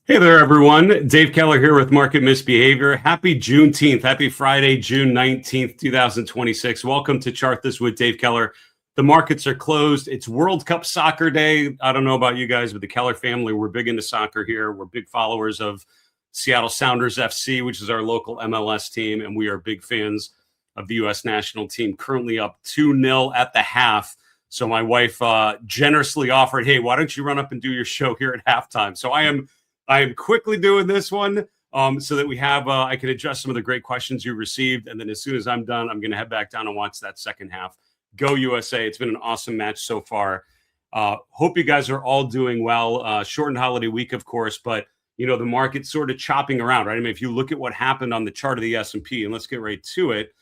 Hey there, everyone. Dave Keller here with Market Misbehavior. Happy Juneteenth. Happy Friday, June 19th, 2026. Welcome to Chart This with Dave Keller. The markets are closed. It's World Cup Soccer Day. I don't know about you guys, but the Keller family, we're big into soccer here. We're big followers of Seattle Sounders FC, which is our local MLS team, and we are big fans of the U.S. national team, currently up 2-0 at the half. So my wife generously offered, hey, why don't you run up and do your show here at halftime? So I am quickly doing this one so that we have I can address some of the great questions you received. And then as soon as I'm done, I'm going to head back down and watch that second half. Go USA. It's been an awesome match so far. Hope you guys are all doing well. Shortened holiday week, of course, but you know, the market's sort of chopping around, right? I mean, if you look at what happened on the chart of the S&P, and let's get right to it,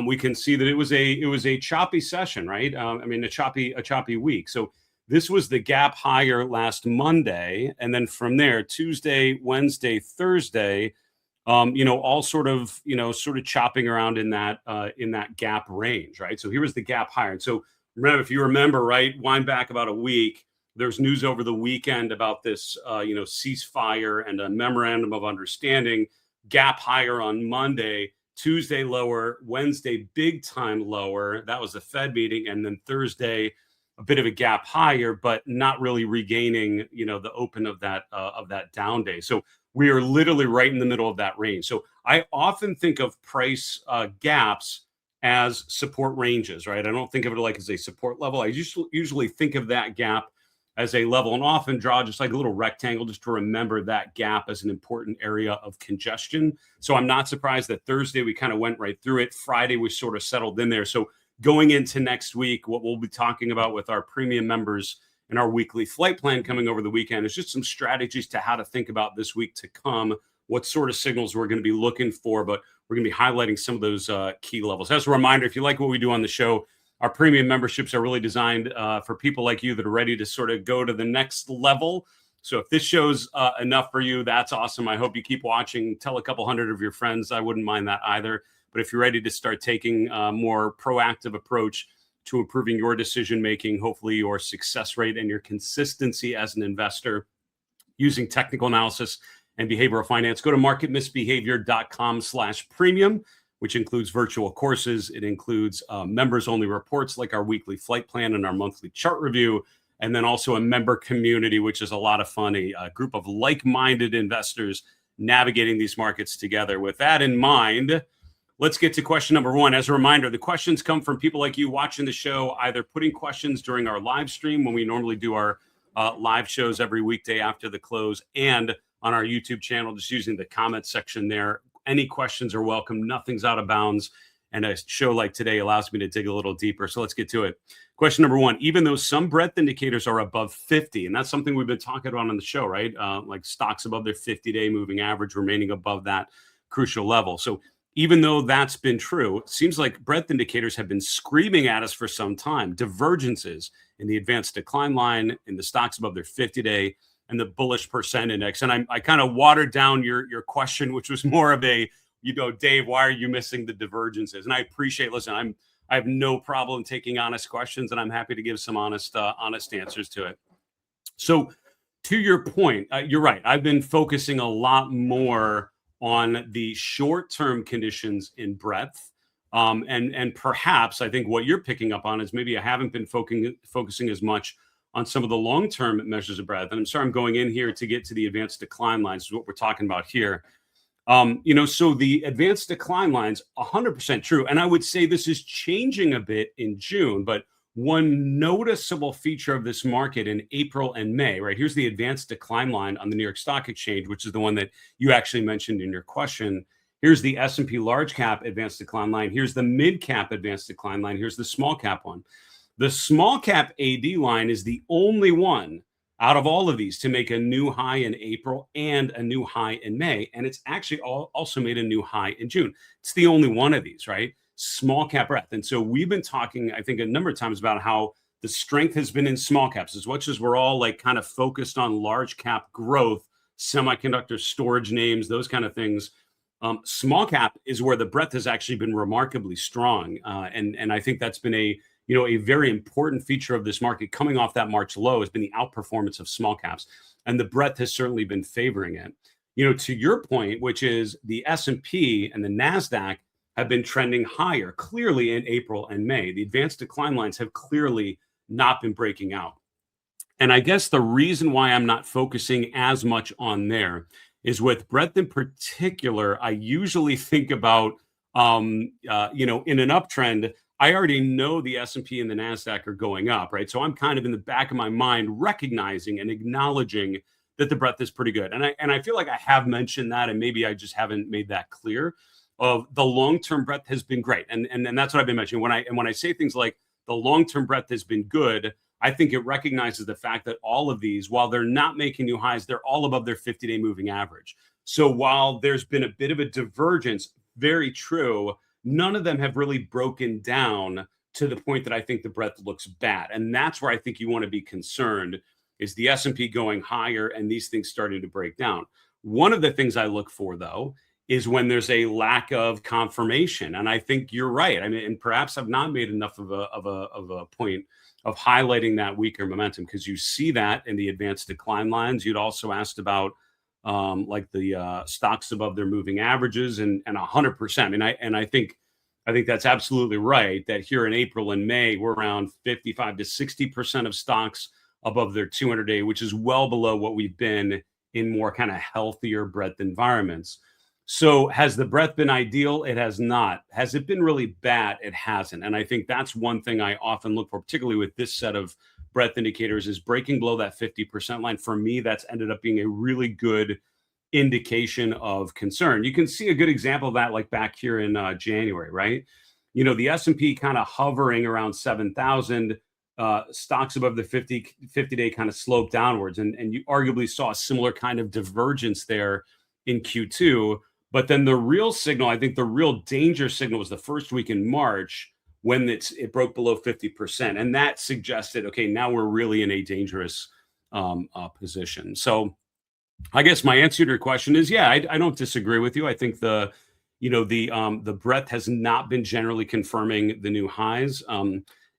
we can see that it was a choppy session, right? A choppy week. So this was the gap higher last Monday, and then from there, Tuesday, Wednesday, Thursday, all sort of chopping around in that gap range, right? So here was the gap higher, and so remember, if you remember, right, wind back about a week, there's news over the weekend about this, ceasefire and a memorandum of understanding. Gap higher on Monday, Tuesday lower, Wednesday big time lower. That was the Fed meeting, and then Thursday a bit of a gap higher, but not really regaining, the open of that down day. So we are literally right in the middle of that range. So I often think of price gaps as support ranges, right? I don't think of it like as a support level. I usually think of that gap as a level and often draw just like a little rectangle just to remember that gap as an important area of congestion. So I'm not surprised that Thursday we kind of went right through it. Friday we sort of settled in there. So going into next week, what we'll be talking about with our premium members and our weekly flight plan coming over the weekend is just some strategies to how to think about this week to come, what sort of signals we're going to be looking for, but we're going to be highlighting some of those key levels. As a reminder, if you like what we do on the show, our premium memberships are really designed for people like you that are ready to sort of go to the next level. So if this show's enough for you, that's awesome. I hope you keep watching. Tell a couple hundred of your friends. I wouldn't mind that either. But if you're ready to start taking a more proactive approach to improving your decision-making, hopefully your success rate and your consistency as an investor using technical analysis and behavioral finance, go to marketmisbehavior.com/premium, which includes virtual courses. It includes members-only reports like our weekly flight plan and our monthly chart review, and then also a member community, which is a lot of fun, a group of like-minded investors navigating these markets together. With that in mind, let's get to question number one. As a reminder, the questions come from people like you watching the show, either putting questions during our live stream when we normally do our live shows every weekday after the close, and on our YouTube channel, just using the comment section there. Any questions are welcome. Nothing's out of bounds. And a show like today allows me to dig a little deeper. So let's get to it. Question number one, even though some breadth indicators are above 50, and that's something we've been talking about on the show, right? Like stocks above their 50-day moving average remaining above that crucial level. So even though that's been true, it seems like breadth indicators have been screaming at us for some time. Divergences in the advanced decline line, in the stocks above their 50-day, and the bullish percent index. And I kind of watered down your question, which was more of a, Dave, why are you missing the divergences? And I appreciate, I have no problem taking honest questions, and I'm happy to give some honest answers to it. So to your point, you're right. I've been focusing a lot more on the short-term conditions in breadth. And perhaps I think what you're picking up on is maybe I haven't been focusing as much on some of the long-term measures of breadth. And I'm sorry, I'm going in here to get to the advanced decline lines, is what we're talking about here. So the advanced decline lines, 100% true. And I would say this is changing a bit in June, but one noticeable feature of this market in April and May, right? Here's the advanced decline line on the New York Stock Exchange, which is the one that you actually mentioned in your question. Here's the S&P large cap advanced decline line. Here's the mid cap advanced decline line. Here's the small cap one. The small cap AD line is the only one out of all of these to make a new high in April and a new high in May. And it's actually also made a new high in June. It's the only one of these, right? Small cap breadth. And so we've been talking, I think, a number of times about how the strength has been in small caps. As much as we're all like kind of focused on large cap growth, semiconductor storage names, those kind of things, small cap is where the breadth has actually been remarkably strong. And I think that's been a a very important feature of this market coming off that March low has been the outperformance of small caps, and the breadth has certainly been favoring it. To your point, which is the S&P and the NASDAQ have been trending higher clearly in April and May. The advanced decline lines have clearly not been breaking out. And I guess the reason why I'm not focusing as much on there is with breadth in particular, I usually think about, in an uptrend, I already know the S&P and the NASDAQ are going up, right? So I'm kind of in the back of my mind recognizing and acknowledging that the breadth is pretty good. And I feel like I have mentioned that, and maybe I just haven't made that clear. Of the long-term breadth has been great. And that's what I've been mentioning. When I say things like the long-term breadth has been good, I think it recognizes the fact that all of these, while they're not making new highs, they're all above their 50-day moving average. So while there's been a bit of a divergence, very true, none of them have really broken down to the point that I think the breadth looks bad. And that's where I think you want to be concerned, is the S&P going higher and these things starting to break down. One of the things I look for, though, is when there's a lack of confirmation. And I think you're right. I mean, and perhaps I've not made enough of a point of highlighting that weaker momentum, because you see that in the advanced decline lines. You'd also asked about like the stocks above their moving averages, and 100%. And I think that's absolutely right, that here in April and May, we're around 55 to 60% of stocks above their 200-day, which is well below what we've been in more kind of healthier breadth environments. So has the breadth been ideal? It has not. Has it been really bad? It hasn't. And I think that's one thing I often look for, particularly with this set of breadth indicators, is breaking below that 50% line. For me, that's ended up being a really good indication of concern. You can see a good example of that, like back here in January, right? The S&P kind of hovering around 7,000, stocks above the 50-day kind of sloped downwards. And you arguably saw a similar kind of divergence there in Q2. But then the real signal, I think the real danger signal, was the first week in March, when it broke below 50%. And that suggested, okay, now we're really in a dangerous position. So I guess my answer to your question is, yeah, I don't disagree with you. I think the breadth has not been generally confirming the new highs.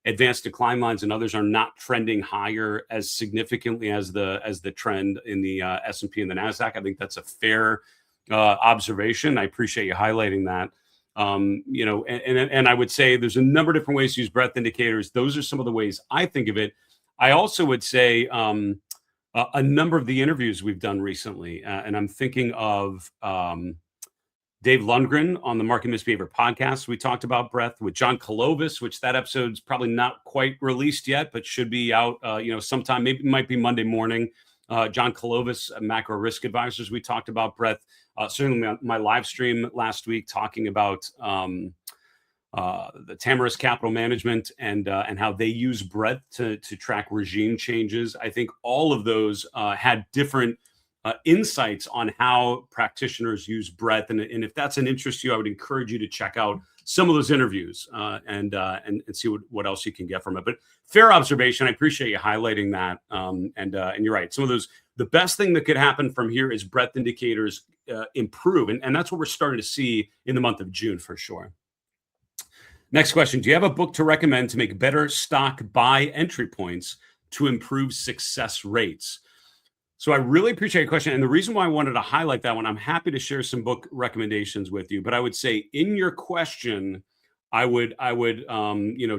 Advanced decline lines and others are not trending higher as significantly as the trend in the S&P and the NASDAQ. I think that's a fair observation. I appreciate you highlighting that. And I would say there's a number of different ways to use breadth indicators. Those are some of the ways I think of it. I also would say a number of the interviews we've done recently, and I'm thinking of Dave Lundgren on the Market Misbehavior podcast. We talked about breadth with John Kalovis, which that episode's probably not quite released yet, but should be out, sometime. Maybe it might be Monday morning. John Kalovis, Macro Risk Advisors. We talked about breadth. Certainly my live stream last week talking about the Tamarisk Capital Management and how they use breadth to track regime changes. I think all of those had different insights on how practitioners use breadth. And if that's an interest to you, I would encourage you to check out some of those interviews and see what else you can get from it. But fair observation. I appreciate you highlighting that. And you're right. Some of those, the best thing that could happen from here is breadth indicators improve. And that's what we're starting to see in the month of June for sure. Next question. Do you have a book to recommend to make better stock buy entry points to improve success rates? So I really appreciate your question. And the reason why I wanted to highlight that one, I'm happy to share some book recommendations with you. But I would say in your question, I would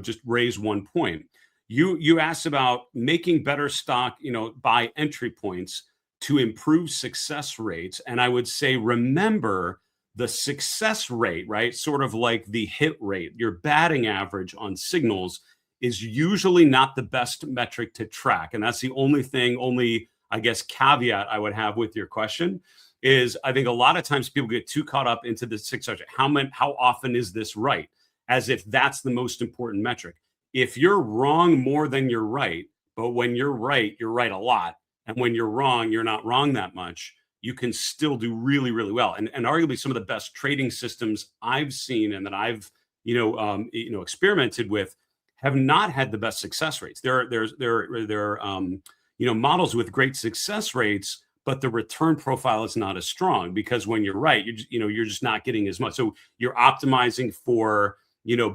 just raise one point. You asked about making better stock, buy entry points to improve success rates. And I would say, remember the success rate, right? Sort of like the hit rate, your batting average on signals is usually not the best metric to track. And that's the only I guess, caveat I would have with your question is I think a lot of times people get too caught up into the success rate. How often is this right? As if that's the most important metric. If you're wrong more than you're right, but when you're right a lot. And when you're wrong, you're not wrong that much. You can still do really, really well. And arguably some of the best trading systems I've seen and that I've, experimented with have not had the best success rates. There are models with great success rates, but the return profile is not as strong because when you're right, you're just not getting as much. So you're optimizing for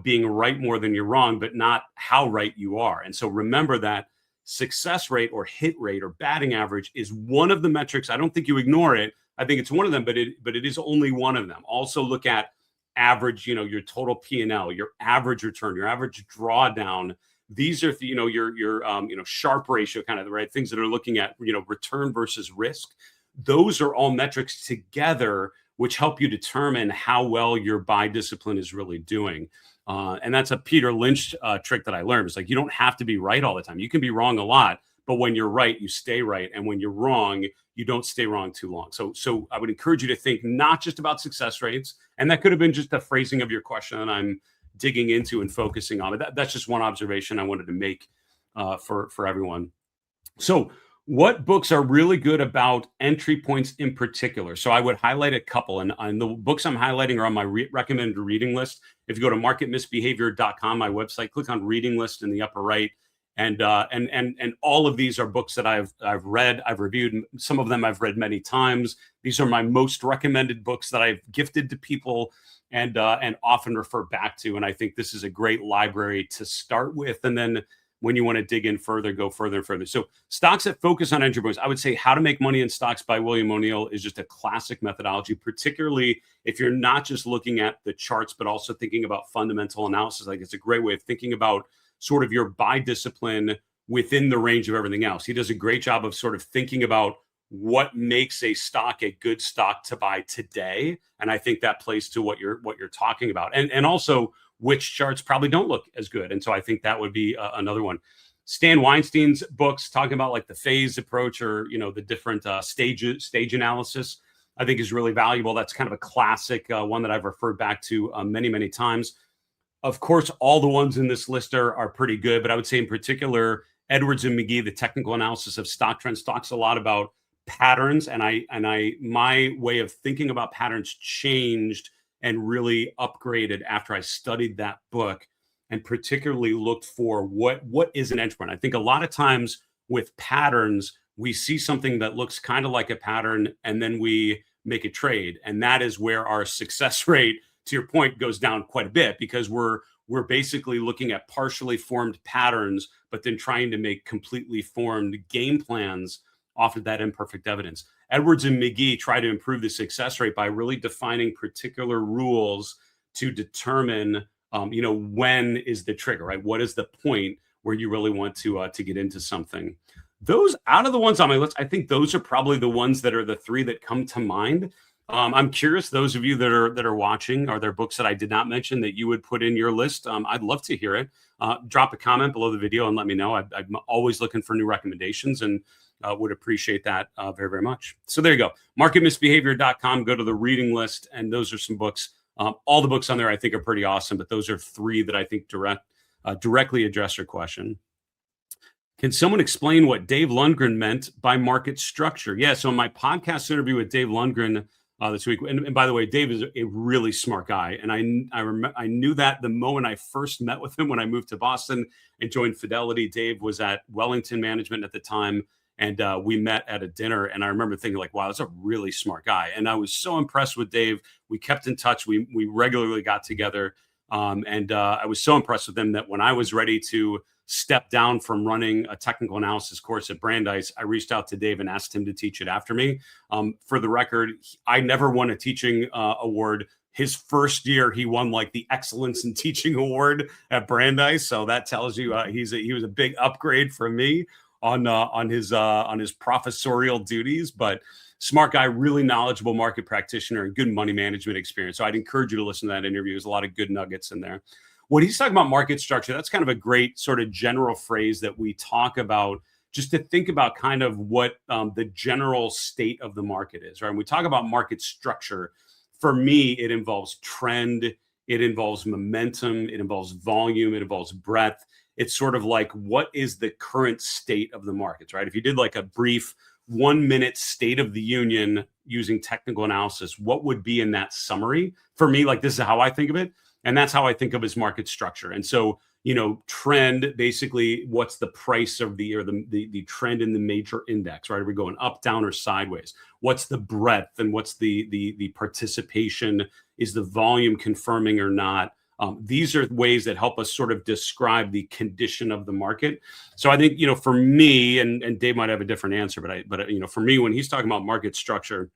being right more than you're wrong, but not how right you are. And so remember that success rate or hit rate or batting average is one of the metrics. I don't think you ignore it. I think it's one of them, but it is only one of them. Also look at average, your total P&L, your average return, your average drawdown. These are, your Sharpe ratio, kind of the right things that are looking at, return versus risk. Those are all metrics together, which help you determine how well your buy discipline is really doing. And that's a Peter Lynch trick that I learned. It's like, you don't have to be right all the time. You can be wrong a lot, but when you're right, you stay right. And when you're wrong, you don't stay wrong too long. So I would encourage you to think not just about success rates. And that could have been just the phrasing of your question that I'm digging into and focusing on. But that's just one observation I wanted to make for everyone. So what books are really good about entry points in particular? So I would highlight a couple, and the books I'm highlighting are on my recommended reading list. If you go to marketmisbehavior.com, my website, click on reading list in the upper right, and all of these are books that I've read, I've reviewed. Some of them I've read many times. These are my most recommended books that I've gifted to people and often refer back to. And I think this is a great library to start with, and then when you want to dig in further, go further and further. So stocks that focus on entry points, I would say How to Make Money in Stocks by William O'Neill is just a classic methodology, particularly if you're not just looking at the charts, but also thinking about fundamental analysis. Like, it's a great way of thinking about sort of your buy discipline within the range of everything else. He does a great job of sort of thinking about what makes a stock a good stock to buy today. And I think that plays to what you're talking about. And also, which charts probably don't look as good. And so I think that would be another one. Stan Weinstein's books talking about like the phase approach or, the different stage analysis, I think is really valuable. That's kind of a classic one that I've referred back to many, many times. Of course, all the ones in this list are pretty good, but I would say in particular, Edwards and McGee, the technical analysis of stock trends, talks a lot about patterns. And my way of thinking about patterns changed and really upgraded after I studied that book and particularly looked for what is an entry point. I think a lot of times with patterns, we see something that looks kind of like a pattern and then we make a trade. And that is where our success rate, to your point, goes down quite a bit, because we're basically looking at partially formed patterns, but then trying to make completely formed game plans off of that imperfect evidence. Edwards and McGee try to improve the success rate by really defining particular rules to determine, when is the trigger, right? What is the point where you really want to get into something? Those, out of the ones on my list, I think those are probably the ones that are the three that come to mind. I'm curious, those of you that are watching, are there books that I did not mention that you would put in your list? I'd love to hear it. Drop a comment below the video and let me know. I'm always looking for new recommendations and would appreciate that very, very much. So there you go. Marketmisbehavior.com. Go to the reading list, and those are some books. All the books on there I think are pretty awesome, but those are three that I think directly address your question. Can someone explain what Dave Lundgren meant by market structure? Yeah, so in my podcast interview with Dave Lundgren this week, and by the way, Dave is a really smart guy, and I knew that the moment I first met with him when I moved to Boston and joined Fidelity. Dave was at Wellington Management at the time, and we met at a dinner, and I remember thinking like, wow, that's a really smart guy. And I was so impressed with Dave. We kept in touch. We regularly got together, and I was so impressed with him that when I was ready to step down from running a technical analysis course at Brandeis, I reached out to Dave and asked him to teach it after me. For the record, I never won a teaching award. His first year, he won like the Excellence in Teaching Award at Brandeis. So that tells you he was a big upgrade from me on his professorial duties. But smart guy, really knowledgeable market practitioner, and good money management experience. So I'd encourage you to listen to that interview. There's a lot of good nuggets in there. When he's talking about market structure, that's kind of a great sort of general phrase that we talk about just to think about kind of what the general state of the market is, right? When we talk about market structure, for me, it involves trend, it involves momentum, it involves volume, it involves breadth. It's sort of like, what is the current state of the markets, right? If you did like a brief 1 minute state of the union using technical analysis, what would be in that summary? For me, like, this is how I think of it. And that's how I think of his market structure. And so, trend, basically, what's the price of the trend in the major index, right? Are we going up, down, or sideways? What's the breadth and what's the participation? Is the volume confirming or not? These are ways that help us sort of describe the condition of the market. So I think, for me, and Dave might have a different answer, but for me, when he's talking about market structure,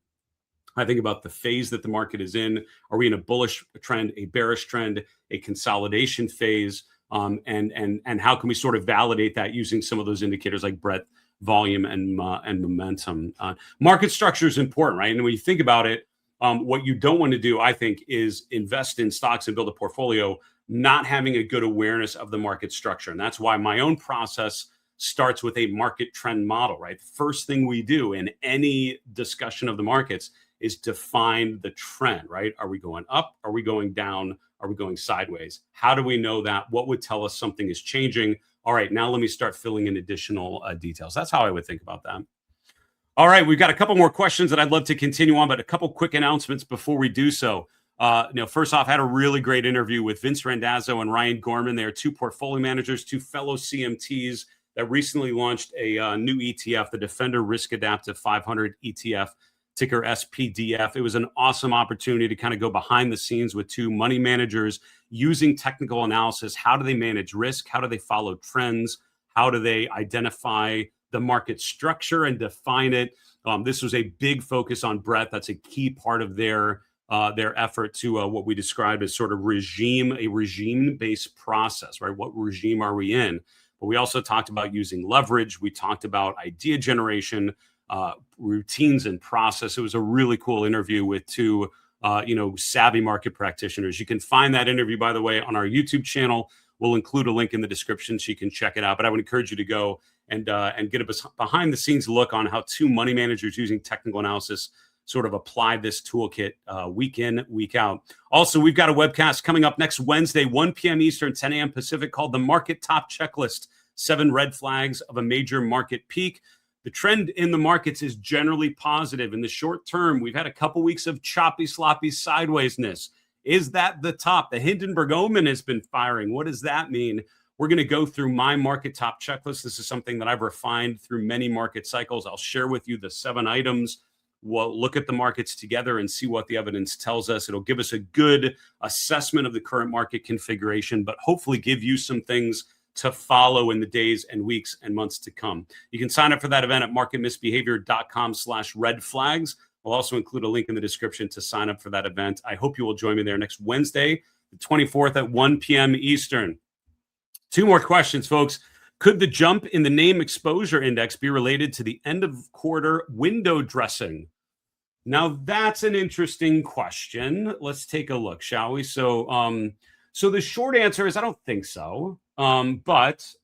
I think about the phase that the market is in. Are we in a bullish trend, a bearish trend, a consolidation phase? And how can we sort of validate that using some of those indicators like breadth, volume, and momentum? Market structure is important, right? And when you think about it, what you don't want to do, I think, is invest in stocks and build a portfolio not having a good awareness of the market structure. And that's why my own process starts with a market trend model, right? The first thing we do in any discussion of the markets is define the trend, right? Are we going up? Are we going down? Are we going sideways? How do we know that? What would tell us something is changing? All right, now let me start filling in additional details. That's how I would think about that. All right, we've got a couple more questions that I'd love to continue on, but a couple quick announcements before we do so. First off, had a really great interview with Vince Randazzo and Ryan Gorman. They are two portfolio managers, two fellow CMTs that recently launched a new ETF, the Defender Risk Adaptive 500 ETF, ticker SPDF. It was an awesome opportunity to kind of go behind the scenes with two money managers using technical analysis. How do they manage risk? How do they follow trends? How do they identify the market structure and define it? This was a big focus on breadth. That's a key part of their effort to what we described as sort of a regime-based process, right? What regime are we in? But we also talked about using leverage. We talked about idea generation, routines and process. It was a really cool interview with two, savvy market practitioners. You can find that interview, by the way, on our YouTube channel. We'll include a link in the description so you can check it out. But I would encourage you to go and get a behind the scenes look on how two money managers using technical analysis sort of apply this toolkit week in, week out. Also, we've got a webcast coming up next Wednesday, 1 p.m. Eastern, 10 a.m. Pacific, called the Market Top Checklist, 7 red flags of a major market peak. The trend in the markets is generally positive. In the short term, we've had a couple weeks of choppy, sloppy sidewaysness. Is that the top? The Hindenburg Omen has been firing. What does that mean? We're going to go through my market top checklist. This is something that I've refined through many market cycles. I'll share with you the 7 items. We'll look at the markets together and see what the evidence tells us. It'll give us a good assessment of the current market configuration, but hopefully give you some things to follow in the days and weeks and months to come. You can sign up for that event at marketmisbehavior.com/red flags. We'll also include a link in the description to sign up for that event. I hope you will join me there next Wednesday, the 24th at 1 p.m. Eastern. 2 more questions, folks. Could the jump in the NAAIM Exposure Index be related to the end of quarter window dressing? Now, that's an interesting question. Let's take a look, shall we? So the short answer is I don't think so. But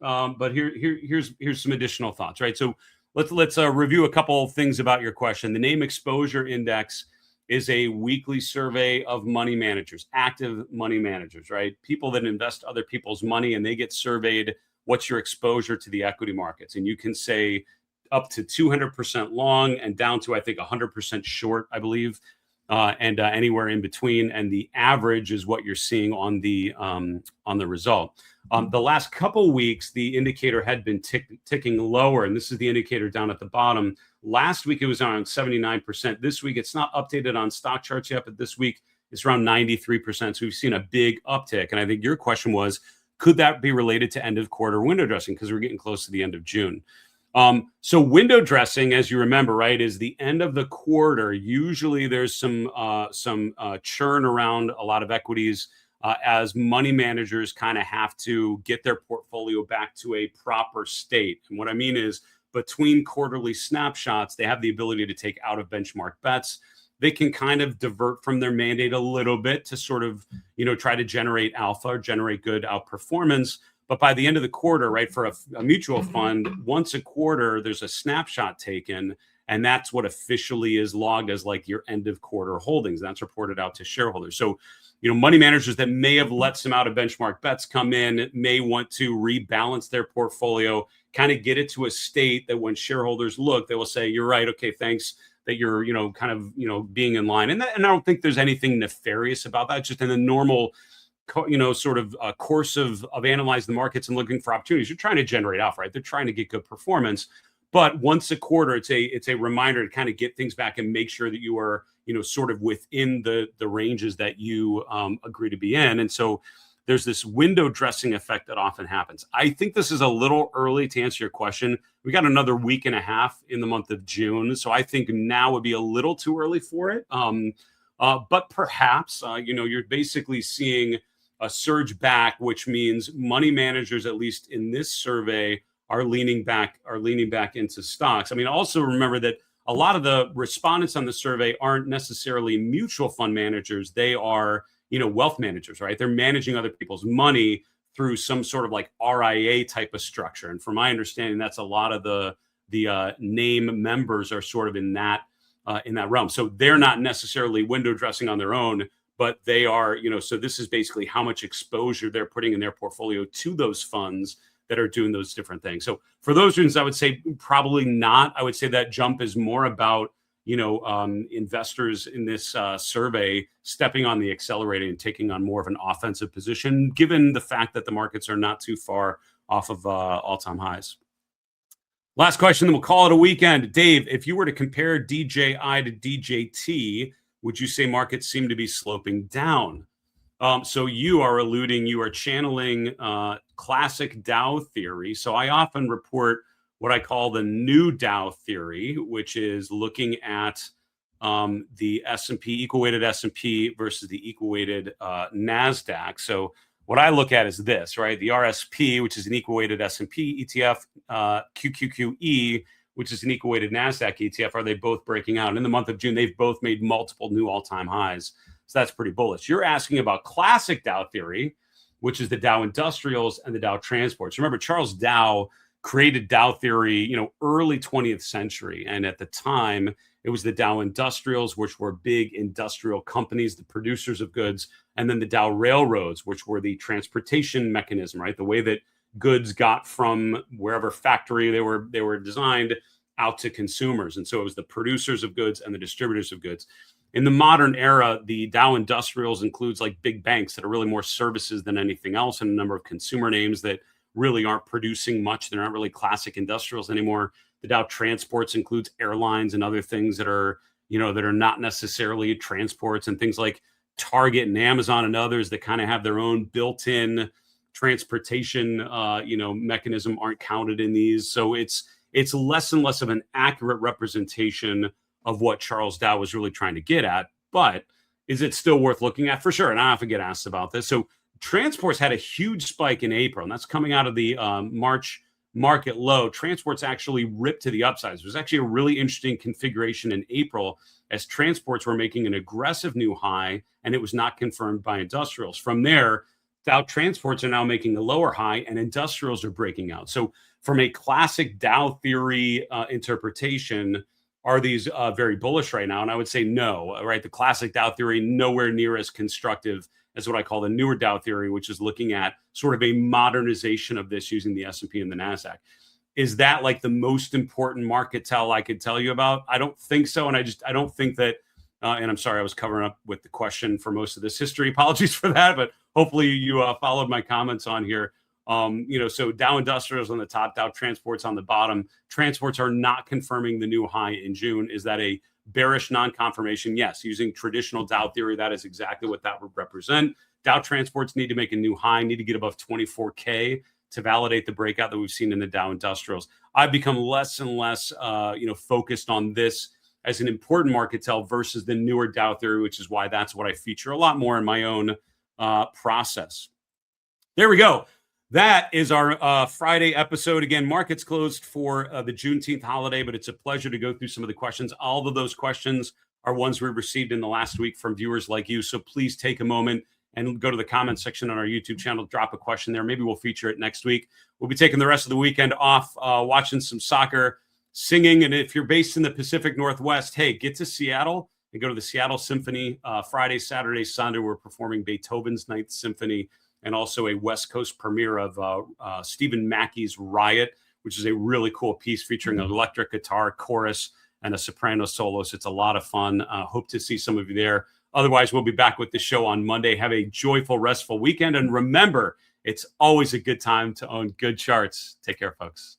here's some additional thoughts, right? So let's review a couple of things about your question. The NAAIM Exposure Index is a weekly survey of money managers, active money managers, right? People that invest other people's money, and they get surveyed. What's your exposure to the equity markets? And you can say up to 200% long and down to, I think, 100% short, I believe, and anywhere in between. And the average is what you're seeing on the result. The last couple weeks, the indicator had been ticking lower, and this is the indicator down at the bottom. Last week, it was around 79%. This week, it's not updated on stock charts yet, but this week, it's around 93%. So we've seen a big uptick. And I think your question was, could that be related to end of quarter window dressing? Because we're getting close to the end of June. So window dressing, as you remember, right, is the end of the quarter. Usually there's some churn around a lot of equities as money managers kind of have to get their portfolio back to a proper state. And what I mean is between quarterly snapshots, they have the ability to take out of benchmark bets. They can kind of divert from their mandate a little bit to sort of, try to generate alpha or generate good outperformance. But by the end of the quarter, right, for a mutual fund, once a quarter, there's a snapshot taken, and that's what officially is logged as like your end of quarter holdings. That's reported out to shareholders. So, money managers that may have let some out of benchmark bets come in may want to rebalance their portfolio, kind of get it to a state that when shareholders look, they will say, you're right. Okay, thanks that you're, kind of, being in line. And I don't think there's anything nefarious about that. Just in the normal, sort of course of analyzing the markets and looking for opportunities. You're trying to generate alpha, right? They're trying to get good performance. But once a quarter, it's a reminder to kind of get things back and make sure that you are, sort of within the ranges that you agree to be in. And so there's this window dressing effect that often happens. I think this is a little early to answer your question. We got another week and a half in the month of June, so I think now would be a little too early for it. But perhaps, you're basically seeing a surge back, which means money managers, at least in this survey, are leaning back into stocks. I mean, also remember that a lot of the respondents on the survey aren't necessarily mutual fund managers. They are, wealth managers, right? They're managing other people's money through some sort of like RIA type of structure. And from my understanding, that's a lot of the NAAIM members are sort of in that realm. So they're not necessarily window dressing on their own, but they are, so this is basically how much exposure they're putting in their portfolio to those funds that are doing those different things. So for those reasons, I would say probably not. I would say that jump is more about, investors in this survey stepping on the accelerator and taking on more of an offensive position, given the fact that the markets are not too far off of all-time highs. Last question, then we'll call it a weekend. Dave, if you were to compare DJI to DJT, would you say markets seem to be sloping down? So you are channeling classic Dow theory. So I often report what I call the new Dow theory, which is looking at the S&P, equal-weighted S&P versus the equal-weighted NASDAQ. So what I look at is this, right? The RSP, which is an equal-weighted S&P ETF, QQQE, which is an equal-weighted NASDAQ ETF, are they both breaking out? And in the month of June, they've both made multiple new all-time highs. So that's pretty bullish. You're asking about classic Dow theory, which is the Dow Industrials and the Dow Transports. Remember, Charles Dow created Dow theory, early 20th century. And at the time, it was the Dow Industrials, which were big industrial companies, the producers of goods, and then the Dow Railroads, which were the transportation mechanism, right? The way that goods got from wherever factory they were designed out to consumers. And so it was the producers of goods and the distributors of goods. In the modern era, the Dow Industrials includes like big banks that are really more services than anything else, and a number of consumer names that really aren't producing much. They're not really classic industrials anymore. The Dow Transports includes airlines and other things that are, that are not necessarily transports, and things like Target and Amazon and others that kind of have their own built-in transportation, mechanism aren't counted in these. So it's less and less of an accurate representation of what Charles Dow was really trying to get at. But is it still worth looking at? For sure. And I often get asked about this. So transports had a huge spike in April, and that's coming out of the March market low. Transports actually ripped to the upside. There was actually a really interesting configuration in April as transports were making an aggressive new high, and it was not confirmed by industrials. From there, Dow Transports are now making a lower high, and industrials are breaking out. So from a classic Dow theory interpretation, are these very bullish right now? And I would say no, right? The classic Dow theory, nowhere near as constructive as what I call the newer Dow theory, which is looking at sort of a modernization of this using the S&P and the NASDAQ. Is that like the most important market tell I could tell you about? I don't think so. And I don't think that, and I'm sorry, I was covering up with the question for most of this history. Apologies for that, but hopefully you followed my comments on here. So Dow Industrials on the top, Dow Transports on the bottom. Transports are not confirming the new high in June. Is that a bearish non-confirmation? Yes. Using traditional Dow theory, that is exactly what that would represent. Dow Transports need to make a new high, need to get above 24K to validate the breakout that we've seen in the Dow Industrials. I've become less and less, focused on this as an important market tell versus the newer Dow theory, which is why that's what I feature a lot more in my own process. There we go. That is our Friday episode. Again, markets closed for the Juneteenth holiday, but it's a pleasure to go through some of the questions. All of those questions are ones we received in the last week from viewers like you. So please take a moment and go to the comment section on our YouTube channel, drop a question there. Maybe we'll feature it next week. We'll be taking the rest of the weekend off, watching some soccer, singing. And if you're based in the Pacific Northwest, hey, get to Seattle and go to the Seattle Symphony. Friday, Saturday, Sunday, we're performing Beethoven's Ninth Symphony, and also a West Coast premiere of Stephen Mackey's Riot, which is a really cool piece featuring an electric guitar, chorus, and a soprano solo. So it's a lot of fun. Hope to see some of you there. Otherwise, we'll be back with the show on Monday. Have a joyful, restful weekend. And remember, it's always a good time to own good charts. Take care, folks.